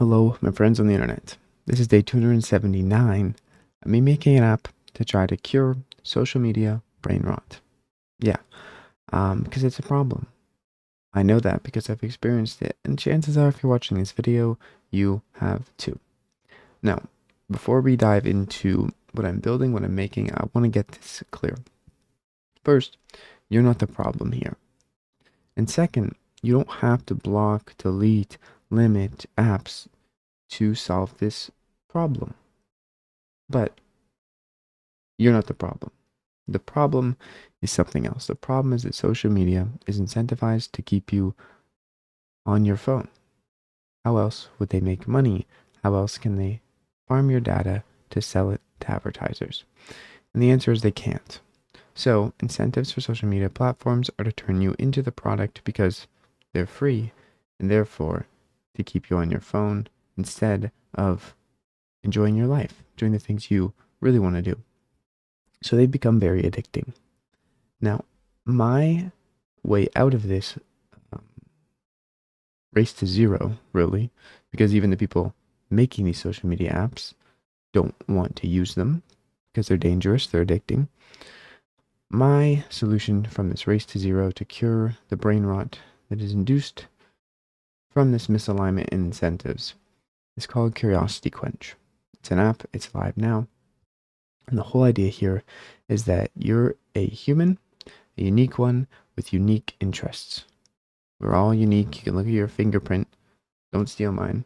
Hello, my friends on the internet. This is day 279 of me making an app to try to cure social media brain rot. Yeah, because it's a problem. I know that because I've experienced it, and chances are if you're watching this video, you have too. Now, before we dive into what I'm building, what I'm making, I want to get this clear. First, you're not the problem here. And second, you don't have to block, delete, limit apps to solve this problem. But you're not the problem. The problem is something else. The problem is that social media is incentivized to keep you on your phone. How else would they make money? How else can they farm your data to sell it to advertisers? And the answer is they can't. So incentives for social media platforms are to turn you into the product because they're free and therefore to keep you on your phone instead of enjoying your life, doing the things you really want to do. So they've become very addicting. Now, my way out of this um, race to zero, really, because even the people making these social media apps don't want to use them because they're dangerous, they're addicting. My solution from this race to zero to cure the brain rot that is induced from this misalignment in incentives is called Curiosity Quench. It's an app, it's live now. And the whole idea here is that you're a human, a unique one with unique interests. We're all unique. You can look at your fingerprint. Don't steal mine.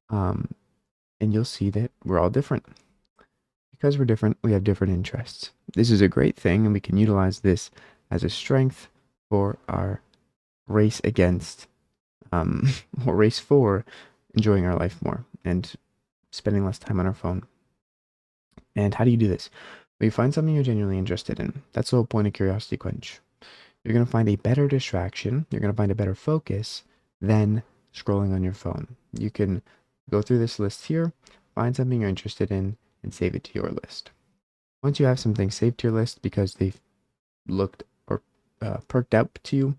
And you'll see that we're all different. Because we're different, we have different interests. This is a great thing, and we can utilize this as a strength for our race against, or race for enjoying our life more and spending less time on our phone. And how do you do this? Well, you find something you're genuinely interested in. That's the whole point of Curiosity Quench. You're going to find a better distraction. You're going to find a better focus than scrolling on your phone. You can go through this list here, find something you're interested in, and save it to your list. Once you have something saved to your list because they've looked or perked out to you,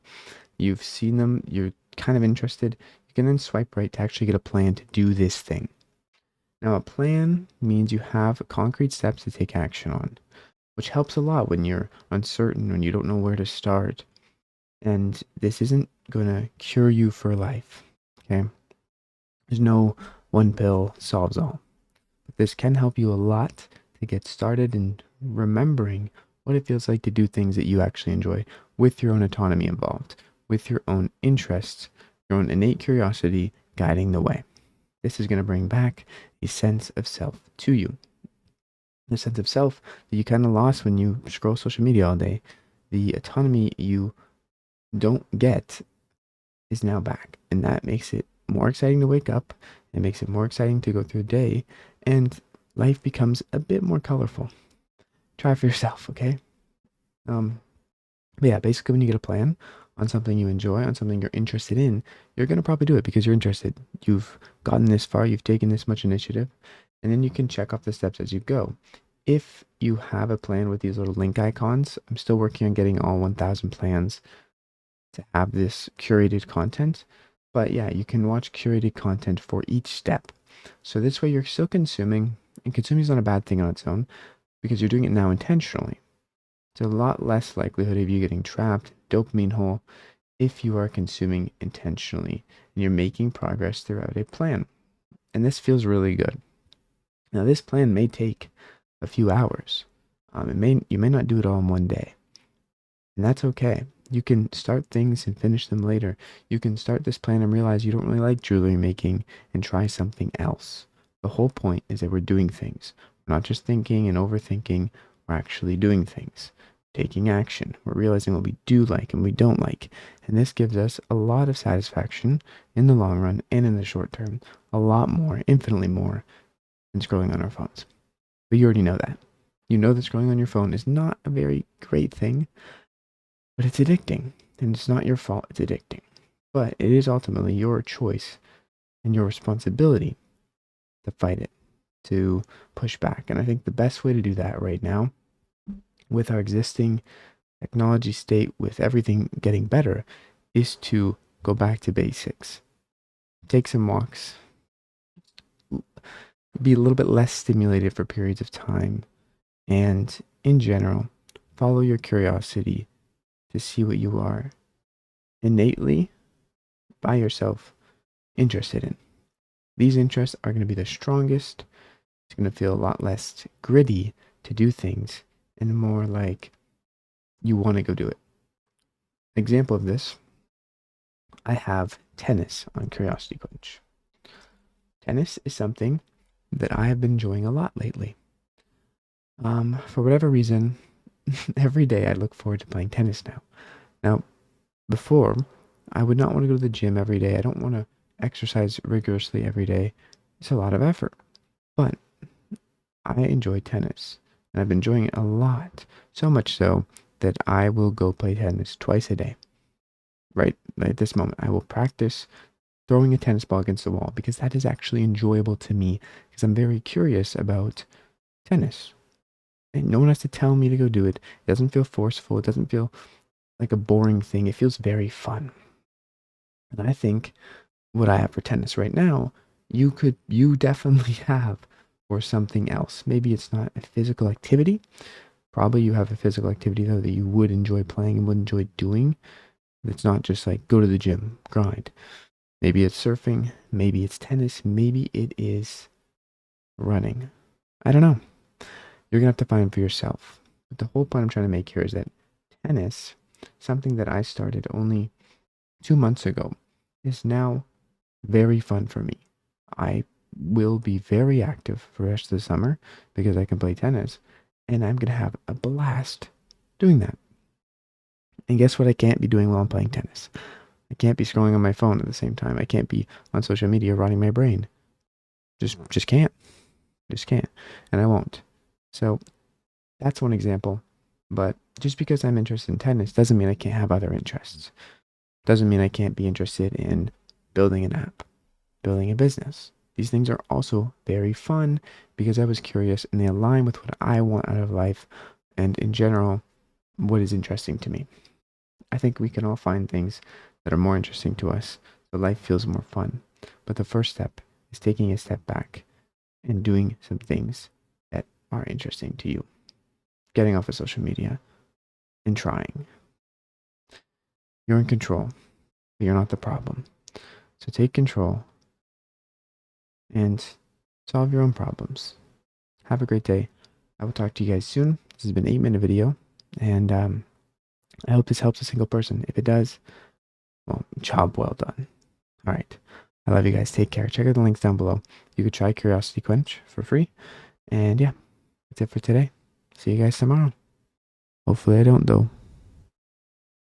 you've seen them, you're kind of interested, you can then swipe right to actually get a plan to do this thing. Now, a plan means you have concrete steps to take action on, which helps a lot when you're uncertain, when you don't know where to start. And this isn't going to cure you for life, okay? There's no one pill solves all. But this can help you a lot to get started in remembering what it feels like to do things that you actually enjoy with your own autonomy involved, with your own interests, your own innate curiosity guiding the way. This is going to bring back a sense of self to you. The sense of self that you kind of lost when you scroll social media all day. The autonomy you don't get is now back. And that makes it more exciting to wake up. It makes it more exciting to go through the day. And life becomes a bit more colorful. Try it for yourself, okay? But yeah, basically when you get a plan on something you enjoy, on something you're interested in, you're going to probably do it because you're interested. You've gotten this far, you've taken this much initiative, and then you can check off the steps as you go. If you have a plan with these little link icons, I'm still working on getting all 1,000 plans to have this curated content. But yeah, you can watch curated content for each step. So this way you're still consuming, and consuming is not a bad thing on its own because you're doing it now intentionally. It's a lot less likelihood of you getting trapped, dopamine hole, if you are consuming intentionally and you're making progress throughout a plan. And this feels really good. Now, this plan may take a few hours. You may not do it all in one day. And that's okay. You can start things and finish them later. You can start this plan and realize you don't really like jewelry making and try something else. The whole point is that we're doing things. We're not just thinking and overthinking. We're actually doing things, taking action. We're realizing what we do like and we don't like. And this gives us a lot of satisfaction in the long run and in the short term. A lot more, infinitely more than scrolling on our phones. But you already know that. You know that scrolling on your phone is not a very great thing, but it's addicting. And it's not your fault it's addicting. But it is ultimately your choice and your responsibility to fight it, to push back. And I think the best way to do that right now, with our existing technology state, with everything getting better, is to go back to basics. Take some walks, be a little bit less stimulated for periods of time, and in general, follow your curiosity to see what you are innately by yourself interested in. These interests are going to be the strongest. It's going to feel a lot less gritty to do things and more like you want to go do it. Example of this, I have tennis on Curiosity Quench. Tennis is something that I have been enjoying a lot lately. For whatever reason, every day I look forward to playing tennis now. Now, before, I would not want to go to the gym every day. I don't want to exercise rigorously every day. It's a lot of effort. But I enjoy tennis, and I've been enjoying it a lot. So much so that I will go play tennis twice a day. Right at this moment, I will practice throwing a tennis ball against the wall because that is actually enjoyable to me because I'm very curious about tennis. And no one has to tell me to go do it. It doesn't feel forceful. It doesn't feel like a boring thing. It feels very fun. And I think what I have for tennis right now, you definitely have for something else. Maybe it's not a physical activity. Probably you have a physical activity though that you would enjoy playing and would enjoy doing. It's not just like go to the gym, grind. Maybe it's surfing, maybe it's tennis, maybe it is running. I don't know. You're gonna have to find for yourself. But the whole point I'm trying to make here is that tennis, something that I started only 2 months ago, is now very fun for me. I will be very active for the rest of the summer because I can play tennis, and I'm gonna have a blast doing that. And guess what I can't be doing while I'm playing tennis? I can't be scrolling on my phone at the same time. I can't be on social media rotting my brain. Just can't. Just can't. And I won't. So that's one example. But just because I'm interested in tennis doesn't mean I can't have other interests. Doesn't mean I can't be interested in building an app, building a business. These things are also very fun because I was curious and they align with what I want out of life and in general, what is interesting to me. I think we can all find things that are more interesting to us so life feels more fun. But the first step is taking a step back and doing some things that are interesting to you. Getting off of social media and trying. You're in control, but you're not the problem. So take control and solve your own problems. Have a great day. I will talk to you guys soon. This has been an 8-minute video, and I hope this helps a single person. If it does, well, job well done. All right. I love you guys. Take care. Check out the links down below. You could try Curiosity Quench for free. And yeah, that's it for today. See you guys tomorrow. Hopefully I don't though.